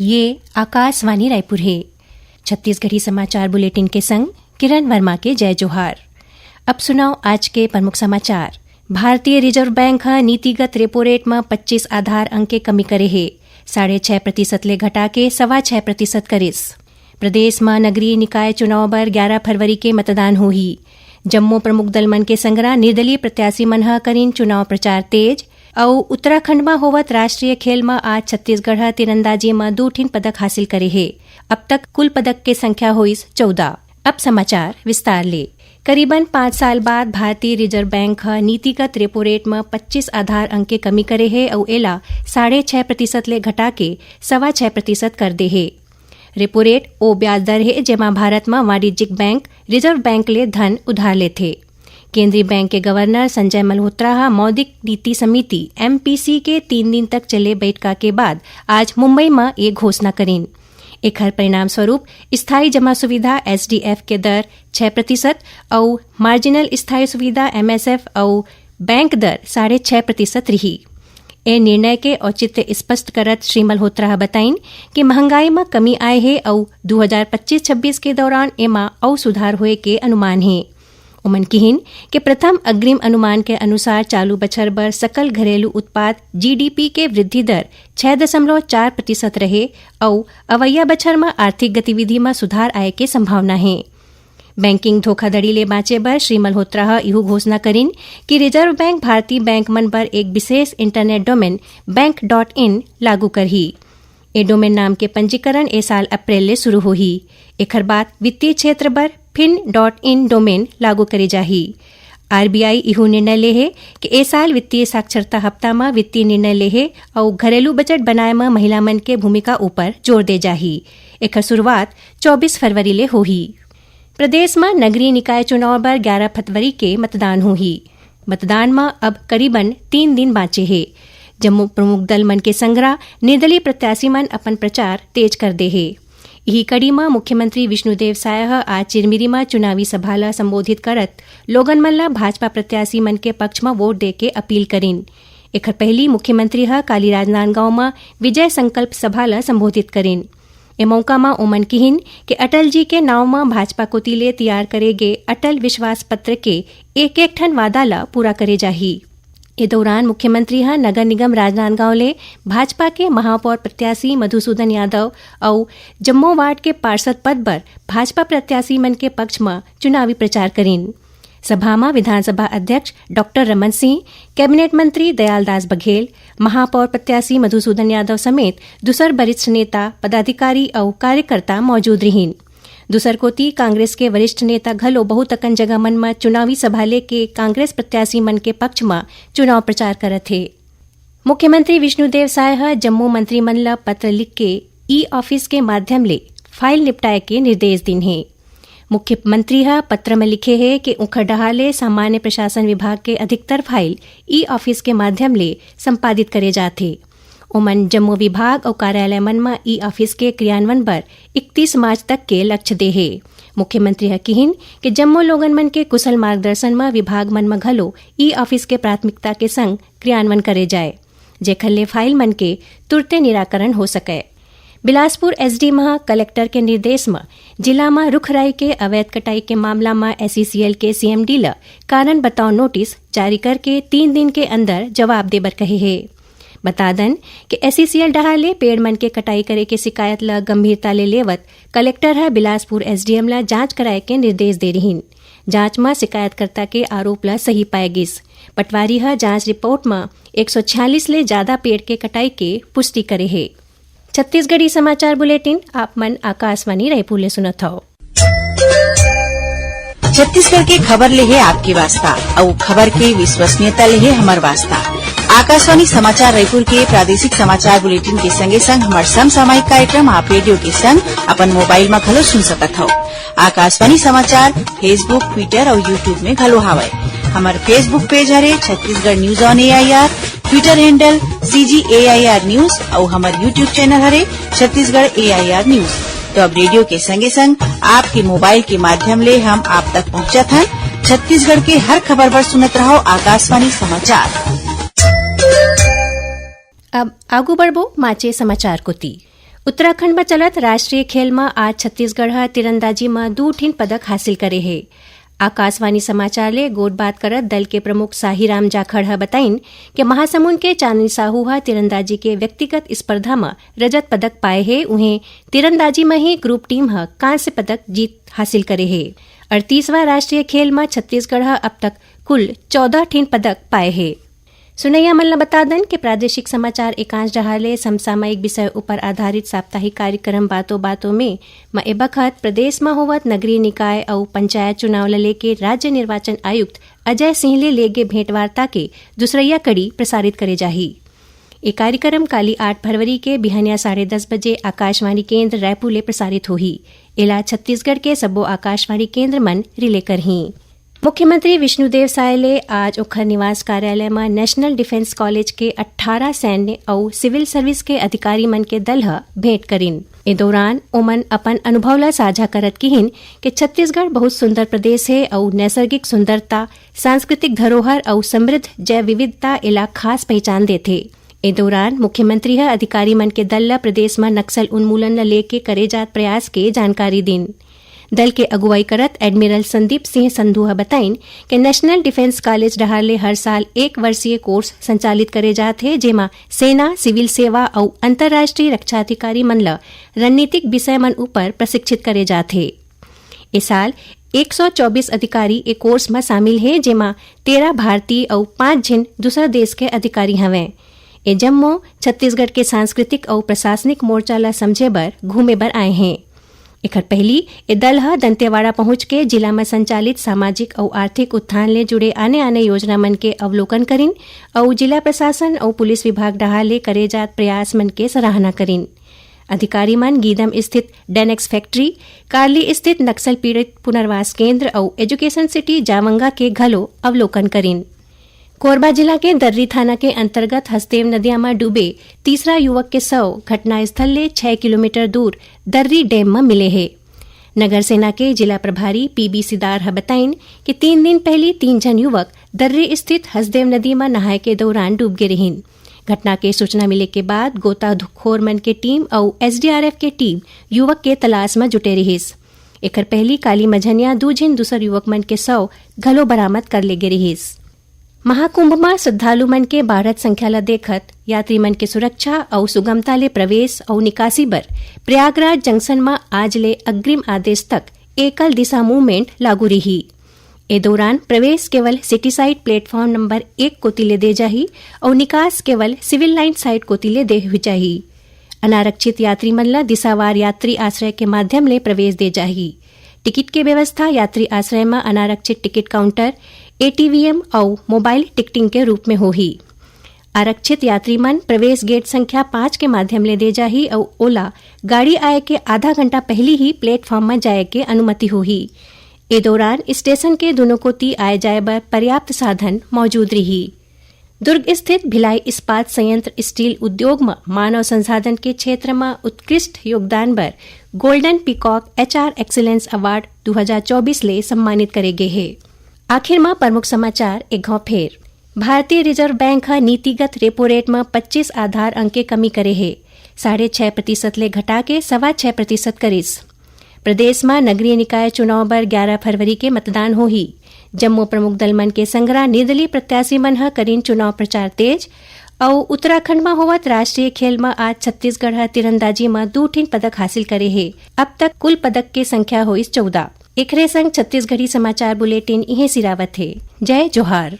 ये आकाशवाणी रायपुर है। छत्तीसगढ़ी समाचार बुलेटिन के संग किरण वर्मा के जय जोहार। अब सुनाओ आज के प्रमुख समाचार। भारतीय रिजर्व बैंक नीतिगत रेपो रेट में 25 आधार अंक के कमी करे है। 6.5% ले घटा के 6.25% करिस। प्रदेश में नगरीय निकाय चुनाव बर 11 फरवरी के मतदान होही। जम्मू प्रमुख दल मन के संगरा निर्दलीय प्रत्याशी मन करीन चुनाव प्रचार तेज। और उत्तराखंड में होवत राष्ट्रीय खेल में आज छत्तीसगढ़ तीरंदाजी में 2 ठिन पदक हासिल करे है। अब तक कुल पदक के संख्या होइस 14। अब समाचार विस्तार ले। करीबन 5 साल बाद भारतीय रिजर्व बैंक नीतिगत रेपो रेट में 25 आधार अंक के कमी करे है और एला 6.5% ले घटा के 6.25% कर दे है। रेपो रेट ओ ब्याज दर है जेमा भारत में वाणिज्यिक बैंक रिजर्व बैंक ले धन उधार लेथे। केंद्रीय बैंक के गवर्नर संजय मल्होत्रा मौद्रिक नीति समिति MPC के 3 दिन तक चले बैठक के बाद आज मुंबई में एक घोषणा करीन। एकर परिणाम स्वरूप स्थायी जमा सुविधा SDF के दर 6% और मार्जिनल स्थायी सुविधा MSF और बैंक दर 6.5% रही। ए निर्णय के औचित्य स्पष्ट करत श्री मल्होत्रा बताइन कि महंगाई में कमी आए है और 2025-26 के दौरान एमा और सुधार होए के अनुमान है। उमन किहिन के प्रथम अग्रिम अनुमान के अनुसार चालू बछर बर सकल घरेलू उत्पाद GDP के वृद्धि दर 6.4% रहे और अवैया बछर में आर्थिक गतिविधि में सुधार आए के संभावना है। बैंकिंग धोखाधड़ी ले बाँचे बर श्री मल्होत्रा इहू घोषणा करीन कि रिजर्व बैंक भारतीय बैंक मन पर एक विशेष इंटरनेट डोमेन बैंक.in लागू करही। ए डोमेन नाम के पंजीकरण ए साल अप्रैल ले शुरू होही। एकर बाद वित्तीय क्षेत्र बर fin.in डोमेन लागू करे जाही। RBI इहू निर्णय ले है कि ए साल वित्तीय साक्षरता हफ्ता में वित्तीय निर्णय ले है और घरेलू बजट बनाए में महिला मन के भूमिका ऊपर जोर दे जाही। एकर शुरुआत 24 फरवरी ले होही। प्रदेश में नगरीय निकाय चुनाव बर 11 फरवरी के मतदान होही। मतदान में अब करीबन 3 दिन बाँचे है। जम्मू प्रमुख दल मन के संगरा निर्दलीय प्रत्याशी मन अपन प्रचार तेज कर दे है। यही कड़ी में मुख्यमंत्री विष्णुदेव साय आज चिरमिरी में चुनावी सभा ला संबोधित करत लोगन मन ला भाजपा प्रत्याशी मन के पक्ष में वोट दे के अपील करीन। एकर पहली मुख्यमंत्री काली राजनांदगांव में विजय संकल्प सभा ला संबोधित करीन। ए मौका में ओमन किहिन कि अटल जी के नाव में भाजपा कोती ले तैयार करे गे अटल विश्वास पत्र के एक ठन वादा ला पूरा करे जाही। इस दौरान मुख्यमंत्री नगर निगम राजनांदगांव ले भाजपा के महापौर प्रत्याशी मधुसूदन यादव और जम्मू वार्ड के पार्षद पद पर भाजपा प्रत्याशी मन के पक्ष में चुनावी प्रचार करीन। सभा में विधानसभा अध्यक्ष डॉक्टर रमन सिंह, कैबिनेट मंत्री दयालदास बघेल, महापौर प्रत्याशी मधुसूदन यादव समेत दूसर वरिष्ठ नेता, पदाधिकारी और कार्यकर्ता मौजूद रहीन। दूसर कोती कांग्रेस के वरिष्ठ नेता घलो बहुत अकन जगह मन में चुनावी सभा ले के कांग्रेस प्रत्याशी मन के पक्ष में चुनाव प्रचार करत है। मुख्यमंत्री विष्णुदेव साय जम्मू मंत्रिमंडल ला पत्र लिख के ई-ऑफिस के माध्यम ले फाइल निपटाए के निर्देश दिन है। मुख्यमंत्री पत्र में लिखे है कि उखड़डहा ले सामान्य प्रशासन विभाग के अधिकतर फाइल ई-ऑफिस के माध्यम ले संपादित करे जाते। ओमन जम्मू विभाग और कार्यालय मन में ई-ऑफिस के क्रियान्वयन पर 31 मार्च तक के लक्ष्य दे है। मुख्यमंत्री किहिन कि जम्मू लोगन मन के कुशल मार्गदर्शन में विभाग मन में घलो ई-ऑफिस के प्राथमिकता के संग क्रियान्वयन करे जाए, जेखर ले फाइल मन के तुरते निराकरण हो सके। बिलासपुर SD में कलेक्टर के निर्देश में जिला में रुखराई के अवैध कटाई के मामला में SECL के CMD ला कारण बताओ नोटिस जारी करके 3 दिन के अंदर जवाब देबर कहे है। बता दन कि SECL डहा ले पेड़ मन के कटाई करे के शिकायत ला गंभीरता ले लेवत कलेक्टर बिलासपुर SDM ला जांच कराए के निर्देश दे रहीन। जांच में शिकायतकर्ता के आरोप ला सही पाए गिस। पटवारी जांच रिपोर्ट में 146 ले ज्यादा पेड़ के कटाई के पुष्टि करे है। छत्तीसगढ़ी समाचार बुलेटिन आप मन आकाशवाणी रायपुर ले सुनत हो। छत्तीसगढ़ के खबर ले है आपके वास्ता और खबर के विश्वसनीयता ले है हमार वास्ता। आकाशवाणी समाचार रायपुर के प्रादेशिक समाचार बुलेटिन के संगे संग हमार समसामयिक कार्यक्रम आप रेडियो के संग अपन मोबाइल में घलो सुन सकत हो। आकाशवाणी समाचार फेसबुक, ट्विटर और यूट्यूब में घलो हावय। हमार फेसबुक पेज हरे Chhattisgarh news on AIR, Twitter handle CGAIR news और हमार यूट्यूब चैनल हरे छत्तीसगढ़ AIR न्यूज। तो अब रेडियो के संगे संग आपके मोबाइल के माध्यम ले हम आप तक पहुंचत हन। छत्तीसगढ़ के हर खबर पर सुनत रहो आकाशवाणी समाचार। अब आगू बढ़बो माचे समाचार कोती। उत्तराखंड में चलत राष्ट्रीय खेल में आज छत्तीसगढ़ तीरंदाजी में 2 ठिन पदक हासिल करे है। आकाशवाणी समाचार ले गोट बात करत दल के प्रमुख साहीराम जाखड़ बताइन कि महासमुंद के चांदनी साहू तीरंदाजी के व्यक्तिगत स्पर्धा में रजत पदक पाए है। उन्हें तीरंदाजी में ही ग्रुप टीम कांस्य पदक जीत हासिल करे है। 38वां राष्ट्रीय खेल में छत्तीसगढ़ अब तक कुल 14 ठिन पदक पाए है। सुनैया मल्ल बता दन कि प्रादेशिक समाचार एकांश डहाले समसामयिक विषय ऊपर आधारित साप्ताहिक कार्यक्रम बातों बातों में ए बखत प्रदेश में होवत नगरीय निकाय और पंचायत चुनाव लेके राज्य निर्वाचन आयुक्त अजय सिंह ले लेगे भेंटवार्ता के दूसरैया कड़ी प्रसारित करे जाही। ये कार्यक्रम काली 8 फरवरी के बिहानिया 10:30 बजे आकाशवाणी केंद्र रायपुर ले प्रसारित होही। एला छत्तीसगढ़ के सबो आकाशवाणी केंद्र मन रिले करही। मुख्यमंत्री विष्णुदेव साय ले आज ओखर निवास कार्यालय में नेशनल डिफेंस कॉलेज के 18 सैन्य और सिविल सर्विस के अधिकारी मन के दल भेंट करिन। ए दौरान ओमन अपन अनुभव ला साझा करत किहिन कि छत्तीसगढ़ बहुत सुंदर प्रदेश है और नैसर्गिक सुंदरता, सांस्कृतिक धरोहर और समृद्ध जैव विविधता एला खास पहचान देथे। ए दौरान मुख्यमंत्री अधिकारी मन के दल ला प्रदेश में नक्सल उन्मूलन ला लेके करे जात प्रयास के जानकारी दिन। दल के अगुवाई करत एडमिरल संदीप सिंह संधू बताइन कि नेशनल डिफेंस कॉलेज डहारले हर साल 1 वर्षीय कोर्स संचालित करे जात है, जेमा सेना, सिविल सेवा और अंतर्राष्ट्रीय रक्षा अधिकारी मन ला रणनीतिक विषय मन ऊपर प्रशिक्षित करे जात है। इस साल 124 अधिकारी ए कोर्स में शामिल है, जेमा 13 भारतीय और 5 जिन दूसरा देश के अधिकारी हवें। ए जम्मो छत्तीसगढ़ के सांस्कृतिक और प्रशासनिक मोर्चा ला समझे बर घूमे बर आए हैं। एकर पहली ए दल दंतेवाड़ा पहुंच के जिला में संचालित सामाजिक और आर्थिक उत्थान ले जुड़े आने योजना मन के अवलोकन करिन और जिला प्रशासन और पुलिस विभाग डहार ले करे जात प्रयास मन के सराहना करिन। अधिकारी मन गीदम स्थित डेनेक्स फैक्ट्री, कार्ली स्थित नक्सल पीड़ित पुनर्वास केंद्र और एजुकेशन सिटी जावंगा के घलो अवलोकन करिन। कोरबा जिला के दर्री थाना के अंतर्गत हसदेव नदिया में डूबे तीसरा युवक के शव घटनास्थल ले 6 किलोमीटर दूर दर्री डैम में मिले है। नगर सेना के जिला प्रभारी पीबी सिदार बताइन कि 3 दिन पहले 3 जन युवक दर्री स्थित हसदेव नदी में नहाए के दौरान डूब गए रहीन। घटना के सूचना मिले के बाद गोताखोर मन के टीम और एसडीआरएफ के टीम युवक के तलाश में जुटे रहीस। एकर पहली काली मझनिया 2 जिन दूसर युवक मन के शव घलो बरामद कर ले गे रहीस। महाकुंभ में श्रद्धालु मन के बढ़त संख्या ला देखत यात्री मन के सुरक्षा और सुगमता ले प्रवेश और निकासी बर प्रयागराज जंक्शन में आज ले अग्रिम आदेश तक एकल दिशा मूवमेंट लागू रही। ए दौरान प्रवेश केवल सिटी साइड प्लेटफॉर्म नंबर 1 को तिले दे जाही और निकास केवल सिविल लाइन साइड को तिले दे हुई जाही। अनारक्षित यात्री मन ला दिशावार यात्री आश्रय के माध्यम ले प्रवेश दे जाही। टिकट के व्यवस्था यात्री आश्रय में अनारक्षित टिकट काउंटर, एटीवीएम और मोबाइल टिकटिंग के रूप में होही। आरक्षित यात्री मन प्रवेश गेट संख्या 5 के माध्यम ले दे जाही और ओला गाड़ी आए के आधा घंटा पहले ही प्लेटफॉर्म में जाए के अनुमति होही। ए दौरान स्टेशन के दोनों कोती आए जाए बर पर्याप्त साधन मौजूद रही। दुर्ग स्थित भिलाई इस्पात संयंत्र स्टील उद्योग में मानव संसाधन के क्षेत्र में उत्कृष्ट योगदान बर golden peacock HR excellence award 2024 ले सम्मानित करे गए है। आखिर में प्रमुख समाचार एक घाव फेर। भारतीय रिजर्व बैंक नीतिगत रेपो रेट में 25 आधार अंक के कमी करे है, 6.5% ले घटा के 6.25% करिस। प्रदेश में नगरीय निकाय चुनाव बर 11 फरवरी के मतदान होही। जम्मू प्रमुख दल मन के संगरा निर्दलीय प्रत्याशी मन करीन चुनाव प्रचार तेज। और उत्तराखंड में होवत राष्ट्रीय खेल में आज छत्तीसगढ़ तीरंदाजी में 2 ठिन पदक हासिल करे है। अब तक कुल पदक के संख्या होइस 14। एकरे संग छत्तीसगढ़ी समाचार बुलेटिन इहे सिरावत है। जय जोहार।